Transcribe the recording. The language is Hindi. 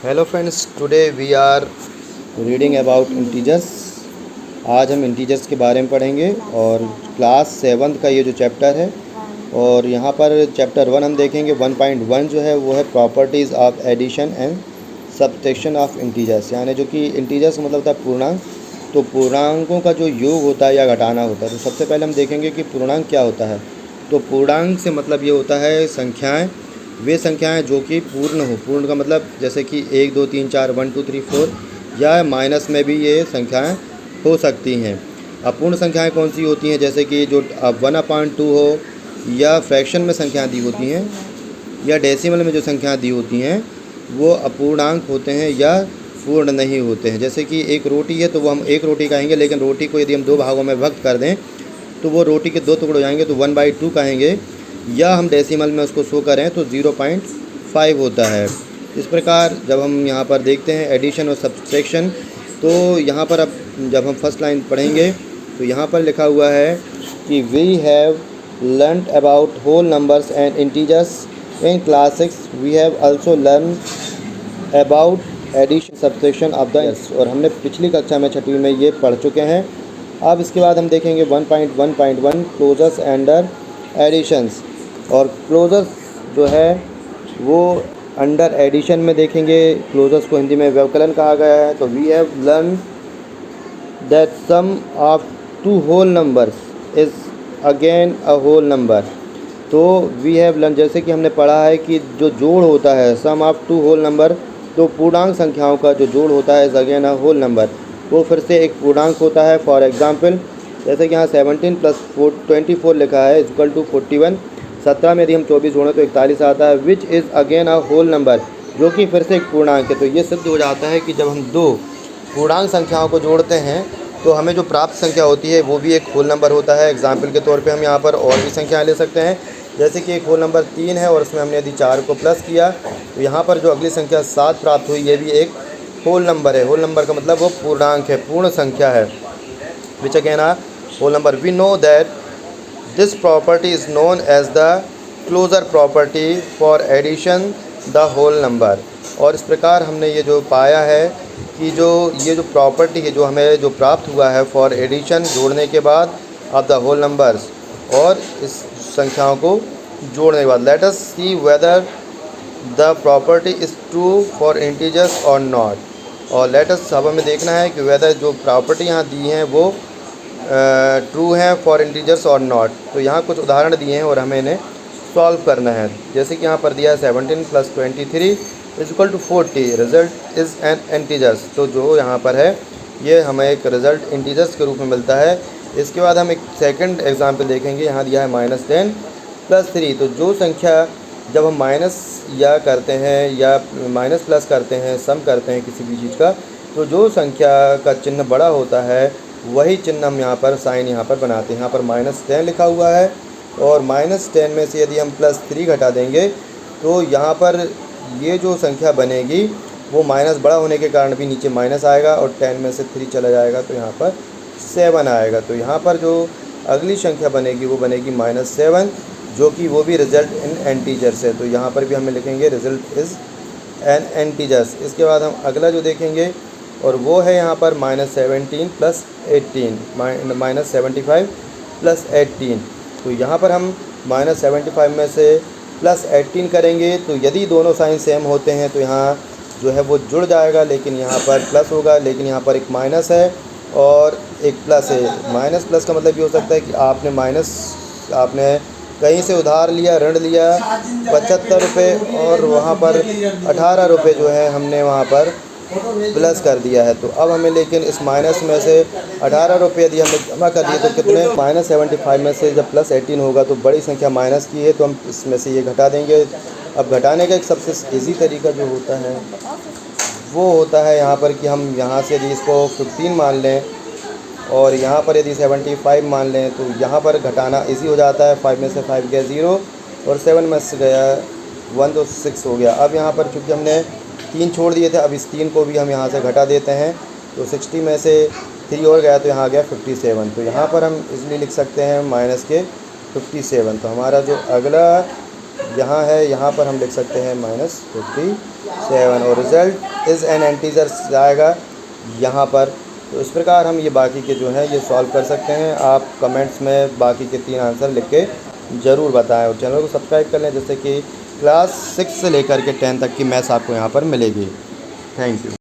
Hello friends, today we are reading about integers. आज हम इंटीजर्स के बारे में पढ़ेंगे और क्लास 7th का ये जो चैप्टर है, और यहाँ पर चैप्टर 1 हम देखेंगे। 1.1 जो है वो है properties of addition and subtraction of integers, यानी जो कि इंटीजर्स मतलब होता है पूर्णांक। तो पूर्णांकों का जो योग होता है या घटाना होता है। तो सबसे पहले हम देखेंगे कि पूर्णांक क्या होता है। तो पूर्णांक से मतलब ये होता है संख्याएँ, वे संख्याएं जो कि पूर्ण हो। पूर्ण का मतलब जैसे कि 1 2 3 4 1 2 3 4, या माइनस में भी ये संख्याएं हो सकती हैं। अपूर्ण संख्याएं कौन सी होती हैं, जैसे कि जो 1/2 हो, या फ्रैक्शन में संख्याएं दी होती हैं, या डेसिमल में जो संख्याएं दी होती हैं वो अपूर्णांक होते हैं या पूर्ण नहीं होते हैं। जैसे कि एक रोटी है तो वो हम एक रोटी कहेंगे, लेकिन रोटी को यदि हम 2 भागों में विभक्त कर दें तो वो रोटी के 2 टुकड़े हो जाएंगे, तो 1/2 कहेंगे। या हम डेसिमल में उसको शो करें तो 0.5 होता है। इस प्रकार जब हम यहाँ पर देखते हैं एडिशन और सब्ट्रैक्शन, तो यहाँ पर अब जब हम फर्स्ट लाइन पढ़ेंगे तो यहाँ पर लिखा हुआ है कि we have learned about whole numbers and integers in class 6। We have also learn about addition subtraction of the. और हमने पिछली कक्षा में 6वीं में ये पढ़ चुके हैं। अब इसके बाद हम देखेंगे 1.1.1 क्लोजर्स अंडर एडिशंस। और क्लोजर्स जो है वो अंडर एडिशन में देखेंगे। क्लोजर्स को हिंदी में व्यवकलन कहा गया है। तो we have learn that sum of 2 whole numbers is again a whole number. तो वी हैव लर्न, जैसे कि हमने पढ़ा है कि जो जोड़ होता है सम ऑफ 2 होल नंबर, तो पूर्णांक संख्याओं का जो जोड़ होता है is again a whole number, वो फिर से एक पूर्णांक होता है। फॉर एग्जाम्पल, जैसे कि यहाँ 17 + 24 लिखा है इक्वल टू 41। 17 में यदि हम 24 जोड़ें तो 41 आता है, which is again a whole number, जो कि फिर से एक पूर्णांक है। तो ये सिद्ध हो जाता है कि जब हम 2 पूर्णांक संख्याओं को जोड़ते हैं तो हमें जो प्राप्त संख्या होती है वो भी एक होल नंबर होता है। एग्जाम्पल के तौर पे हम यहाँ पर और भी संख्याएँ ले सकते हैं, जैसे कि एक होल नंबर 3 है और उसमें हमने यदि 4 को प्लस किया तो यहाँ पर जो अगली संख्या 7 प्राप्त हुई, ये भी एक होल नंबर है। होल नंबर का मतलब वो पूर्णांक है, पूर्ण संख्या है, which again a whole number. We know that this property is known as the closure property for addition the whole number. और इस प्रकार हमने ये जो पाया है कि ये जो प्रॉपर्टी है, जो हमें जो प्राप्त हुआ है फॉर एडिशन, जोड़ने के बाद ऑफ द होल नंबर्स, और इस संख्याओं को जोड़ने के बाद। Let us see whether the property is true for integers और नॉट। और लेट अस, अब हमें देखना है कि वेदर जो प्रॉपर्टी यहाँ दी हैं वो ट्रू हैं फॉर इंटीजर्स और नॉट। तो यहाँ कुछ उदाहरण दिए हैं और हमें इन्हें सॉल्व करना है। जैसे कि यहाँ पर दिया है 17 + 23 = 40, रिजल्ट इज़ एन इंटीजर्स। तो जो यहाँ पर है ये हमें एक रिज़ल्ट इंटीजर्स के रूप में मिलता है। इसके बाद हम एक सेकंड एग्जाम्पल देखेंगे। यहाँ दिया है -10 + 3। तो जो संख्या जब हम माइनस या करते हैं या माइनस प्लस करते हैं, सम करते हैं किसी भी चीज़ का, तो जो संख्या का चिन्ह बड़ा होता है वही चिन्ह हम यहाँ पर साइन यहाँ पर बनाते हैं। यहाँ पर -10 लिखा हुआ है, और -10 में से यदि हम +3 घटा देंगे तो यहाँ पर ये जो संख्या बनेगी वो माइनस बड़ा होने के कारण भी नीचे माइनस आएगा, और 10 में से 3 चला जाएगा तो यहाँ पर 7 आएगा। तो यहाँ पर जो अगली संख्या बनेगी वो बनेगी -7, जो कि वो भी रिजल्ट इन एंटीजर्स है। तो यहाँ पर भी हमें लिखेंगे रिजल्ट इज़ एन एंटीजर्स। इसके बाद हम अगला जो देखेंगे और वो है यहाँ पर -17 + 18, -75 + 18। तो यहाँ पर हम -75 में से +18 करेंगे, तो यदि दोनों साइन सेम होते हैं तो यहाँ जो है वो जुड़ जाएगा, लेकिन यहाँ पर प्लस होगा, लेकिन यहाँ पर एक माइनस है और एक प्लस है। माइनस प्लस का मतलब ये हो सकता है कि आपने कहीं से उधार लिया, ऋण लिया 75 रुपये, और वहाँ पर 18 रुपये जो है हमने वहाँ पर प्लस कर दिया है। तो अब हमें लेकिन इस माइनस में से 18 रुपये यदि हमने जमा कर दिए तो कितने, -75 में से जब +18 होगा तो बड़ी संख्या माइनस की है, तो हम इसमें से ये घटा देंगे। अब घटाने का एक सबसे ईजी तरीका जो होता है वो होता है यहाँ पर कि हम यहाँ से यदि इसको 15 मान लें और यहाँ पर यदि 75 मान लें, तो यहाँ पर घटाना इजी हो जाता है। 5 में से 5 गया 0, और 7 में से गया 1, तो 6 हो गया। अब यहाँ पर चूँकि हमने 3 छोड़ दिए थे, अब इस 3 को भी हम यहाँ से घटा देते हैं, तो 60 में से 3 और गया तो यहाँ गया 57। तो यहाँ पर हम इसलिए लिख सकते हैं -57। तो हमारा जो अगला यहाँ है, यहाँ पर हम लिख सकते हैं -57, और रिज़ल्ट इज़ एन इंटीजर आएगा यहाँ पर। तो इस प्रकार हम ये बाकी के जो हैं ये सॉल्व कर सकते हैं। आप कमेंट्स में बाकी के 3 आंसर लिख के ज़रूर बताएं और चैनल को सब्सक्राइब कर लें, जिससे कि क्लास 6 से लेकर के 10 तक की मैथ्स आपको यहाँ पर मिलेगी। Thank you.